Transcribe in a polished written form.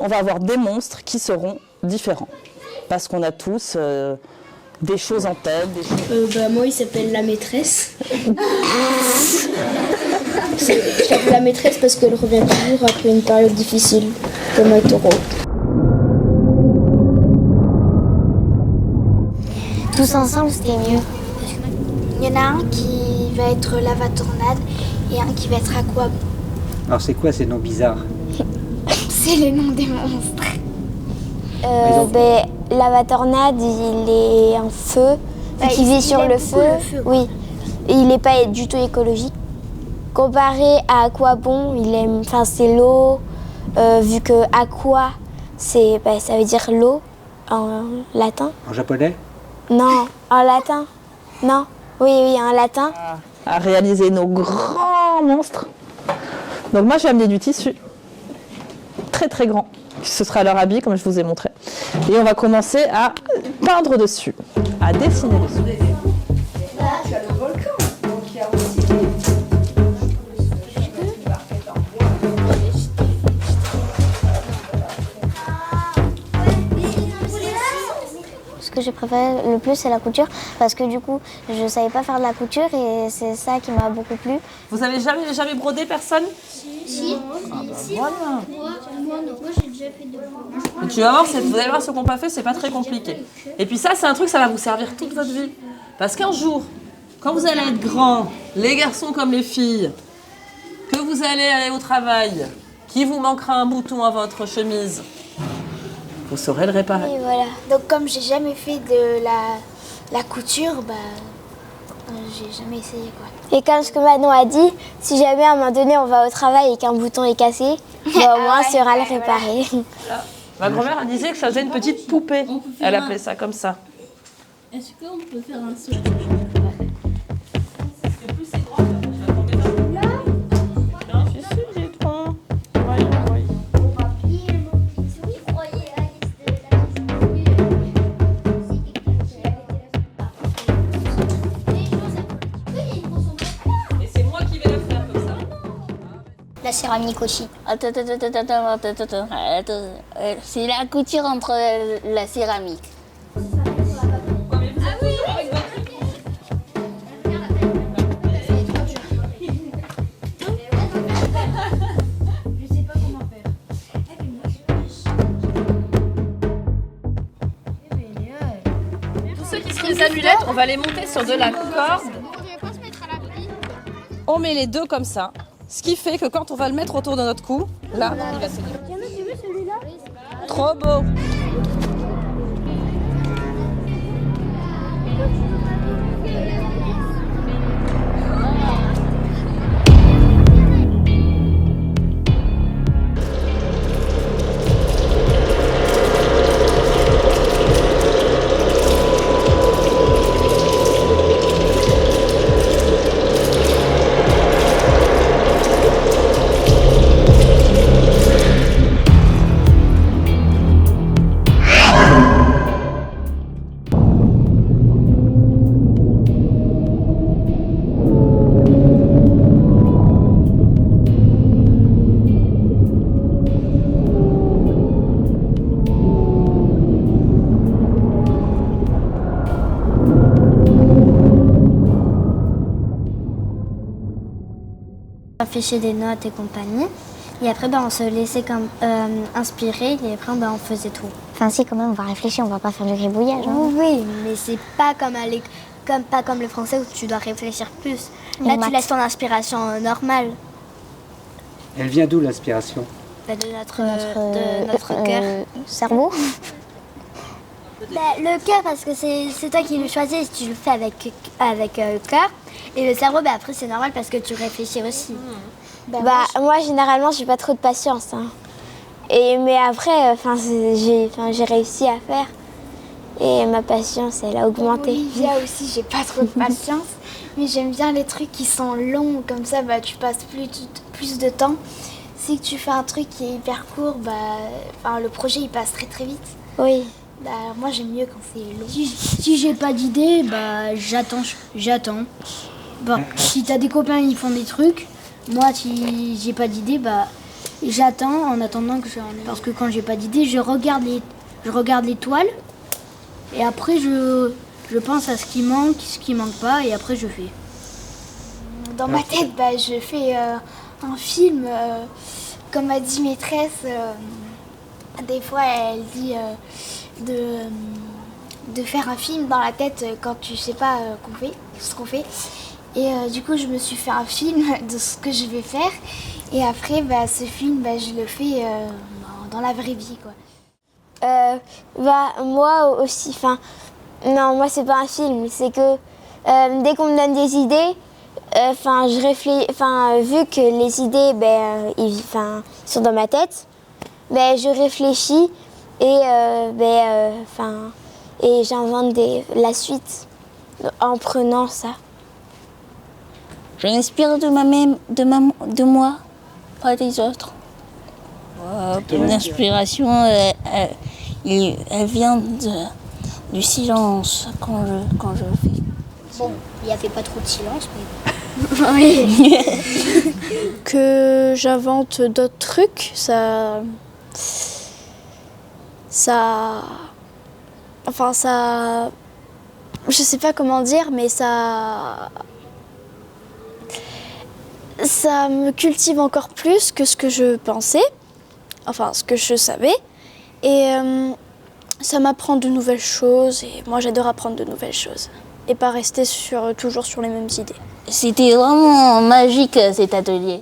on va avoir des monstres qui seront différents. Parce qu'on a tous des choses en tête. Moi, il s'appelle la maîtresse. Je l'appelle la maîtresse parce qu'elle revient toujours après une période difficile, comme un taureau. Tous ensemble, c'était mieux. Il y en a un qui va être lava tornade et un qui va être aqua. Alors c'est quoi ces noms bizarres? C'est les noms des monstres. Lava tornade, il est en feu, il vit sur le feu. Oui, et il n'est pas du tout écologique. Comparé à aquabon, c'est l'eau, vu que aqua, ça veut dire l'eau en latin. En japonais? Non, en latin. Non, oui, en latin. À réaliser nos grands monstres. Donc moi, je vais amener du tissu très très grand. Ce sera leur habit, comme je vous ai montré. Et on va commencer à peindre dessus, à dessiner dessus. Là, tu as le volcan, donc il y a aussi des... Ce que j'ai préféré le plus, c'est la couture, parce que du coup, je savais pas faire de la couture et c'est ça qui m'a beaucoup plu. Vous avez jamais brodé, personne? Si. Voilà. Moi, j'ai déjà fait de Et tu vas voir, vous allez voir ce qu'on n'a pas fait, c'est pas très compliqué. Et puis ça, c'est un truc, ça va vous servir toute votre vie. Parce qu'un jour, quand vous allez être grands, les garçons comme les filles, que vous allez aller au travail, qu'il vous manquera un bouton à votre chemise, vous saurez le réparer. Et voilà. Donc comme j'ai jamais fait de la couture, j'ai jamais essayé quoi. Et comme ce que Manon a dit, si jamais à un moment donné on va au travail et qu'un bouton est cassé, au moins on saura le réparer. Ma grand-mère elle disait que ça faisait une petite poupée. Elle appelait ça comme ça. Est-ce qu'on peut faire un saut? La céramique aussi. Attends. C'est la couture entre la céramique. Tous ceux qui sont des amulettes, on va les monter sur de la corde. On met les deux comme ça. Ce qui fait que quand on va le mettre autour de notre cou, là, il va se tenir. Trop beau! On affichait des notes et compagnie. Et après, on se laissait inspirer et après, on faisait tout. Enfin, si, quand même, on va réfléchir, on va pas faire du gribouillage. Hein. Oui, mais c'est pas pas comme le français où tu dois réfléchir plus. Là, tu laisses ton inspiration normale. Elle vient d'où l'inspiration? De notre cœur. Cerveau. Le cœur, parce que c'est toi qui le choisis, tu le fais avec cœur. Et le cerveau, après, c'est normal parce que tu réfléchis aussi. Moi, généralement, j'ai pas trop de patience. Hein. Mais après, j'ai réussi à faire. Et ma patience, elle a augmenté. Olivia aussi, j'ai pas trop de patience. Mais j'aime bien les trucs qui sont longs, comme ça, tu passes plus de temps. Si tu fais un truc qui est hyper court, le projet, il passe très très vite. Oui. Moi, j'aime mieux quand c'est long. Si j'ai pas d'idée, j'attends. Si t'as des copains, ils font des trucs. Moi, si j'ai pas d'idée, J'attends en attendant que parce que quand j'ai pas d'idée, je regarde les toiles et après je pense à ce qui manque pas et après je fais. Dans ma tête, je fais un film, comme a dit maîtresse. Des fois, elle dit de faire un film dans la tête quand tu sais pas ce qu'on fait. Et du coup, je me suis fait un film de ce que je vais faire. Et après, ce film, je le fais dans la vraie vie, quoi. Moi aussi, non, moi c'est pas un film, c'est que dès qu'on me donne des idées, je réfléchis, vu que les idées, ils sont dans ma tête, je réfléchis et et j'invente la suite en prenant ça. Je m'inspire de moi, pas des autres. Mon inspiration, elle vient du silence quand je fais. Bon, il n'y avait pas trop de silence, mais que j'invente d'autres trucs, ça, je sais pas comment dire, mais ça me cultive encore plus que ce que je pensais, ce que je savais, et ça m'apprend de nouvelles choses, et moi j'adore apprendre de nouvelles choses, et pas rester toujours sur les mêmes idées. C'était vraiment magique cet atelier.